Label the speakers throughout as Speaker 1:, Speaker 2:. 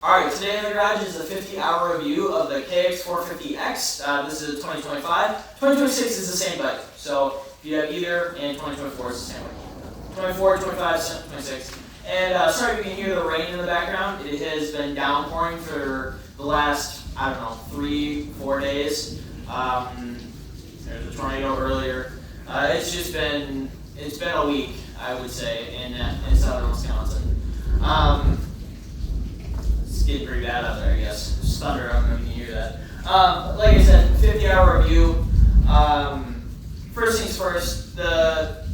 Speaker 1: Alright, today in the garage is a 50-hour review of the KX450X. This is 2025. 2026 is the same bike, so if you have either, and 2024 is the same bike. 24, 25, 26. And sorry if you can hear the rain in the background. It has been downpouring for the last, 3-4 days. There's a tornado earlier. It's been a week, I would say, in southern Wisconsin. It's getting pretty bad out there, I guess. There's thunder, I don't know if you can hear that. Like I said, 50-hour review. First things first, the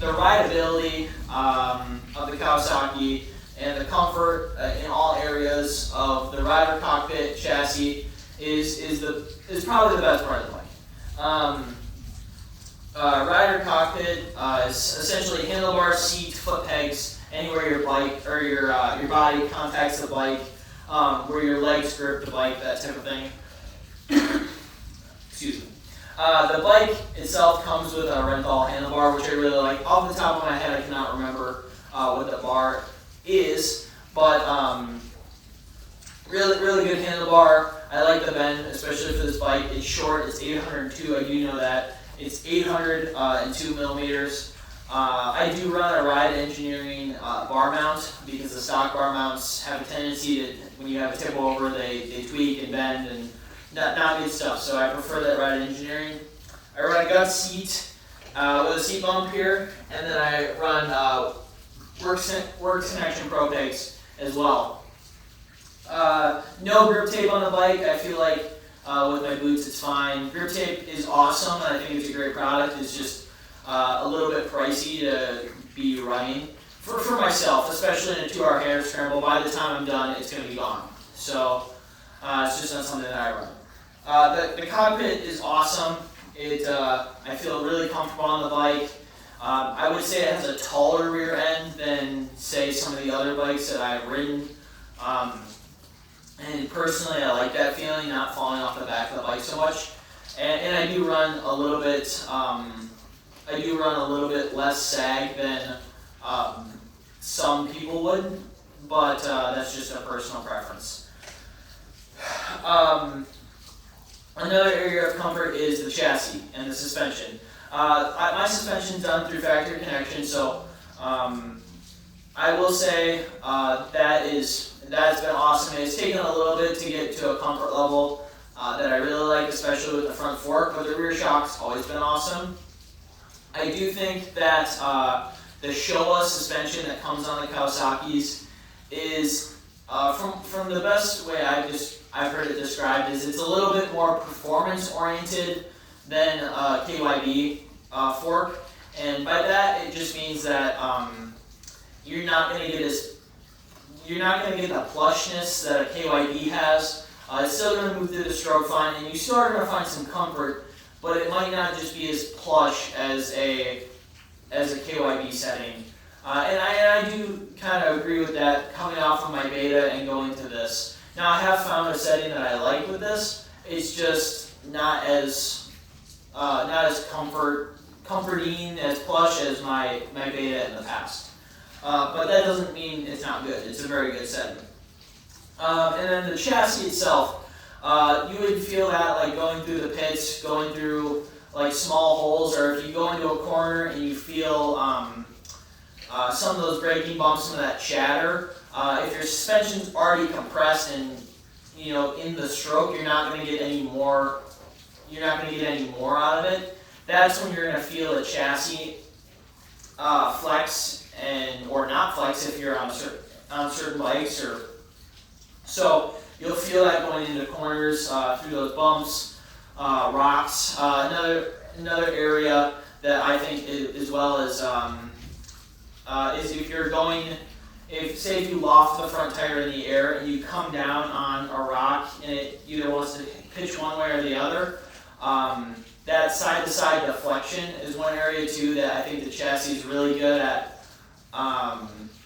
Speaker 1: rideability of the Kawasaki and the comfort in all areas of the rider cockpit chassis is probably the best part of the bike. Rider cockpit is essentially handlebar, seat, foot pegs, anywhere your bike or your body contacts the bike, where your legs grip the bike, that type of thing. Excuse me. The bike itself comes with a Renthal handlebar, which I really like. Off the top of my head, I cannot remember what the bar is, but really good handlebar. I like the bend, especially for this bike. It's short. It's 802. I do know that. It's 802 millimeters. I do run a Ride Engineering bar mount because the stock bar mounts have a tendency to, when you have a tip over, they tweak and bend and not good stuff. So I prefer that Ride Engineering. I run a gut seat with a seat bump here, and then I run Works Connection Pro pegs as well. No grip tape on the bike. I feel like with my boots it's fine. Grip tape is awesome, and I think it's a great product. It's just a little bit pricey to be running for myself, especially in a 2-hour hair scramble. By the time I'm done, it's going to be gone. So it's just not something that I run. The cockpit is awesome. I feel really comfortable on the bike. I would say it has a taller rear end than, say, some of the other bikes that I've ridden. And personally, I like that feeling, not falling off the back of the bike so much. And I do run a little bit. I do run a little bit less sag than some people would, but that's just a personal preference. Another area of comfort is the chassis and the suspension. My suspension's done through factory connection, so I will say that's been awesome. It's taken a little bit to get to a comfort level that I really like, especially with the front fork, but the rear shock's always been awesome. I do think that the Showa suspension that comes on the Kawasaki's is, from the best way I've heard it described, is it's a little bit more performance oriented than KYB fork, and by that it just means that you're not going to get the plushness that a KYB has. It's still going to move through the stroke fine, and you still are going to find some comfort, but it might not just be as plush as a KYB setting. And I do kind of agree with that, coming off of my beta and going to this. Now I have found a setting that I like with this. It's just not as comforting, as plush as my beta in the past. But that doesn't mean it's not good. It's a very good setting. And then the chassis itself, you would feel that like going through the pits, going through like small holes, or if you go into a corner and you feel some of those braking bumps, some of that chatter. If your suspension's already compressed and in the stroke, you're not going to get any more. You're not going to get any more out of it. That's when you're going to feel the chassis flex or not flex if you're on certain bikes, or so you'll feel that going into corners through those bumps, rocks. Another area that I think as well is if you're going, say if you loft the front tire in the air and you come down on a rock and it either wants to pitch one way or the other. That side-to-side deflection is one area too that I think the chassis is really good at.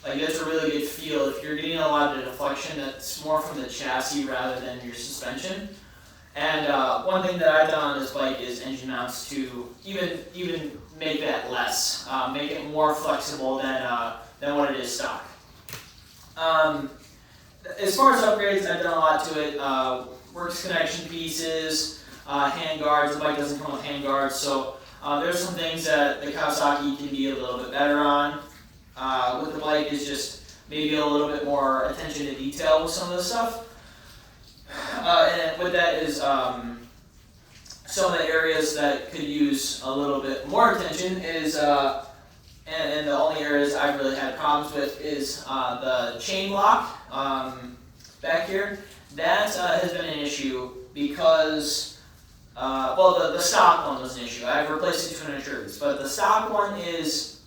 Speaker 1: That's a really good feel. If you're getting a lot of deflection, that's more from the chassis rather than your suspension. And one thing that I've done on this bike is engine mounts to even make that less, make it more flexible than what it is stock. as far as upgrades, I've done a lot to it. Works connection pieces, hand guards. The bike doesn't come with hand guards, so there's some things that the Kawasaki can be a little bit better on. With the bike is just maybe a little bit more attention to detail with some of the stuff. And with that is some of the areas that could use a little bit more attention is, and the only areas I've really had problems with is the chain lock back here. That has been an issue because, well, the stock one was an issue. I've replaced it to an insurance, but the stock one is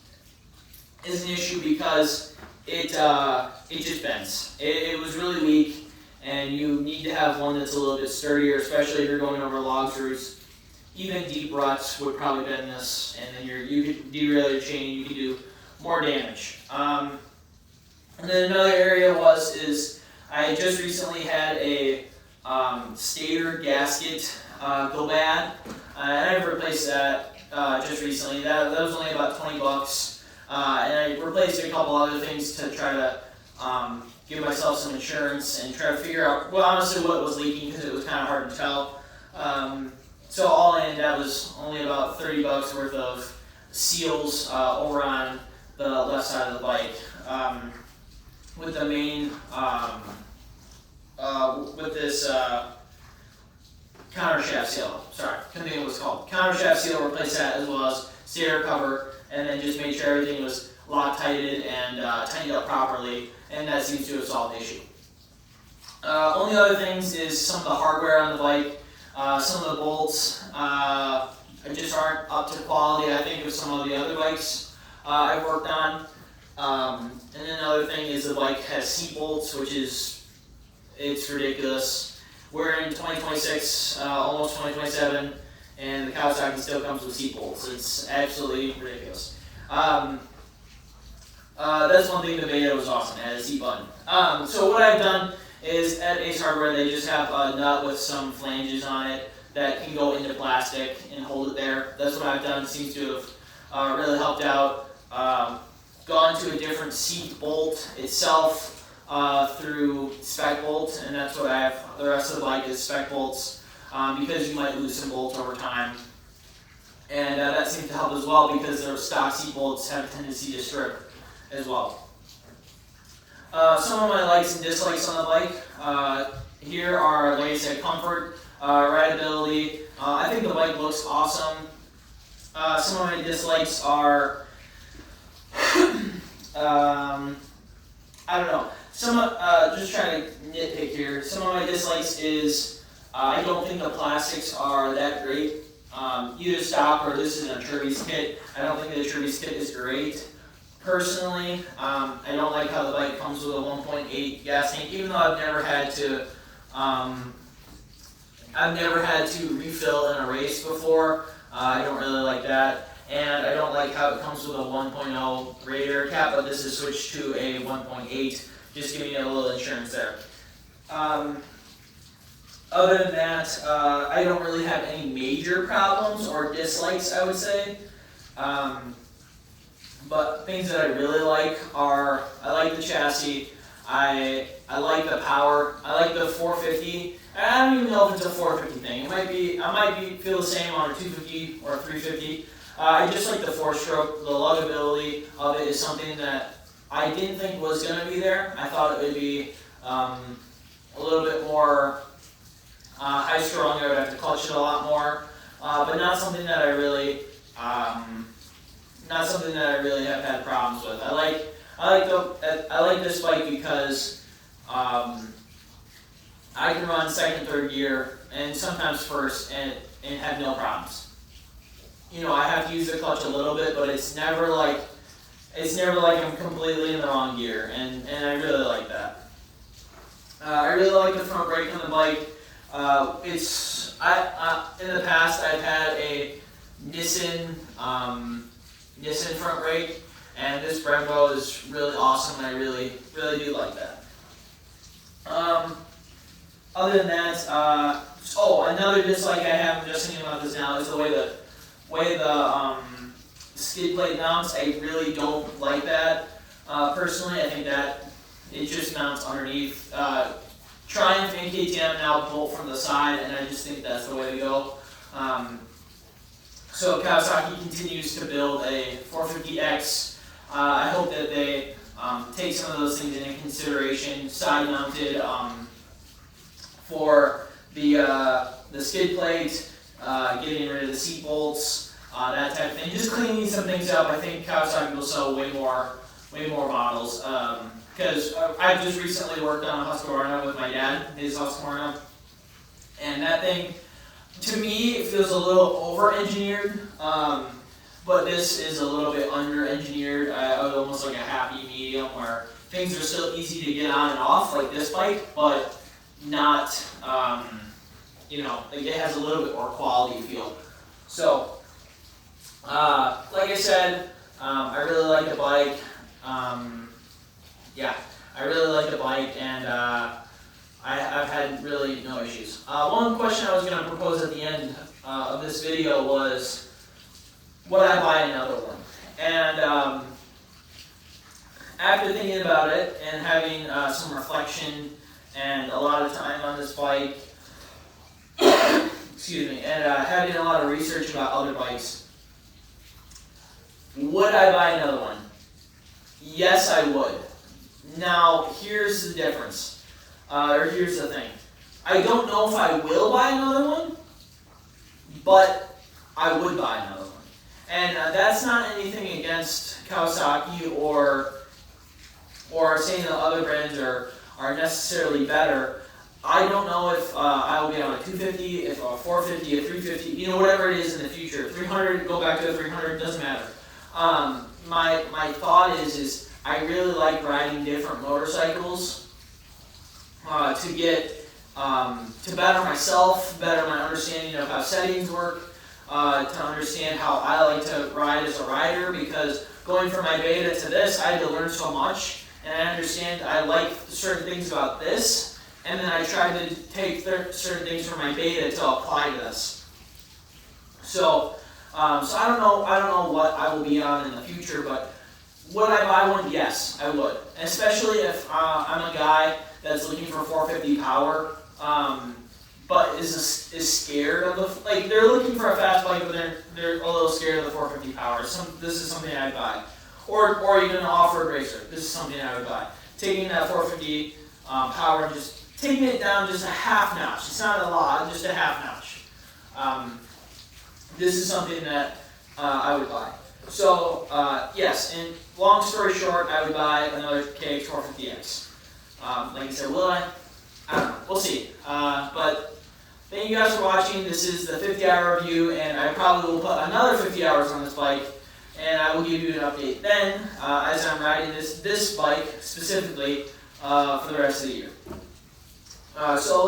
Speaker 1: an issue because it just bends. It was really weak. And you need to have one that's a little bit sturdier, especially if you're going over logs roots. Even deep ruts would probably bend this, and then you could derail your chain. You could do more damage. And then another area is I just recently had a stator gasket go bad, and I replaced that just recently. That was only about $20, and I replaced a couple other things to try to give myself some insurance and try to figure out, well, honestly, what was leaking because it was kind of hard to tell. So all in, that was only about $30 worth of seals over on the left side of the bike. With the main, with this counter shaft seal. Sorry, couldn't think of what it's called. Counter shaft seal, replaced that as well as stator cover, and then just made sure everything was Loctited and tightened up properly, and that seems to have solved the issue. Only other things is some of the hardware on the bike. Some of the bolts just aren't up to quality, I think, of some of the other bikes I've worked on. And then another thing is the bike has seat bolts, which it's ridiculous. We're in 2026, almost 2027, and the Kawasaki still comes with seat bolts. It's absolutely ridiculous. That's one thing the Beta was awesome, it had a seat button. So what I've done is at Ace Hardware, they just have a nut with some flanges on it that can go into plastic and hold it there. That's what I've done. It seems to have really helped out. Gone to a different seat bolt itself through spec bolt, and that's what I have. The rest of the bike is spec bolts because you might lose some bolts over time. And that seems to help as well because their stock seat bolts have a tendency to strip as well. Some of my likes and dislikes on the bike. Here are, like I said, comfort, rideability. I think the bike looks awesome. Some of my dislikes are, I don't know. Just trying to nitpick here. Some of my dislikes is I don't think the plastics are that great. Either stock or this is a Turby's kit. I don't think the Turby's kit is great. Personally, I don't like how the bike comes with a 1.8 gas tank, even though I've never had to refill in a race before. I don't really like that, and I don't like how it comes with a 1.0 radiator cap, but this is switched to a 1.8, just giving it a little insurance there. Other than that, I don't really have any major problems or dislikes, I would say. But things that I really like are, I like the chassis, I like the power, I like the 450. I don't even know if it's a 450 thing. I might feel the same on a 250 or a 350. I just like the 4-stroke. The luggability of it is something that I didn't think was going to be there. I thought it would be a little bit more high-strung. I would have to clutch it a lot more, but not something that I really have had problems with. I like this bike because I can run second, third gear, and sometimes first, and have no problems. You know, I have to use the clutch a little bit, but it's never like I'm completely in the wrong gear, and I really like that. I really like the front brake on the bike. In the past I've had a Nissan front brake, and this Brembo is really awesome, and I really do like that. Other than that, another dislike I have, I'm just thinking about this now, is the way the skid plate mounts. I really don't like that. Personally, I think that it just mounts underneath. Triumph and KTM now bolt from the side, and I just think that's the way to go. So Kawasaki continues to build a 450X. I hope that they take some of those things into consideration. Side mounted for the skid plate, getting rid of the seat bolts, that type of thing. Just cleaning some things up. I think Kawasaki will sell way more models. Because I just recently worked on a Husqvarna with my dad, his Husqvarna, and that thing, to me, it feels a little over-engineered, but this is a little bit under-engineered, almost like a happy medium, where things are still easy to get on and off, like this bike, but not, like it has a little bit more quality feel. So, like I said, I really like the bike. Yeah, I really like the bike, and I've had really no issues. One question I was going to propose at the end of this video was, would I buy another one? And after thinking about it and having some reflection and a lot of time on this bike, excuse me, and having a lot of research about other bikes, would I buy another one? Yes, I would. Now, here's the difference, or here's the thing. I don't know if I will buy another one, but I would buy another one. And that's not anything against Kawasaki or saying that other brands are necessarily better. I don't know if I will be on a 250, if a 450, a 350, whatever it is in the future. 300, go back to a 300, doesn't matter. My thought is I really like riding different motorcycles to get to better myself, better my understanding of how settings work, to understand how I like to ride as a rider, because going from my beta to this, I had to learn so much, and I understand I like certain things about this, and then I try to take certain things from my beta to apply to this. So I don't know what I will be on in the future, but would I buy one? Yes, I would. Especially if I'm a guy that's looking for 450 power, but is scared of the, they're looking for a fast bike, but they're a little scared of the 450 power. This is something I'd buy. Or even an off-road racer. This is something I would buy. Taking that 450 power and just taking it down just a half notch. It's not a lot, just a half notch. This is something that I would buy. So, yes, and long story short, I would buy another KX450X. Like I said, will I? I don't know. We'll see. But thank you guys for watching. This is the 50-hour review, and I probably will put another 50 hours on this bike, and I will give you an update then as I'm riding this bike specifically for the rest of the year. So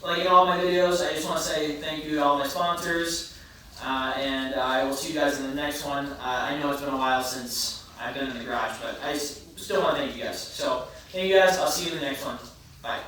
Speaker 1: like in all my videos, I just want to say thank you to all my sponsors, and I will see you guys in the next one. I know it's been a while since I've been in the garage, but I still want to thank you guys. So thank you guys. I'll see you in the next one. Bye.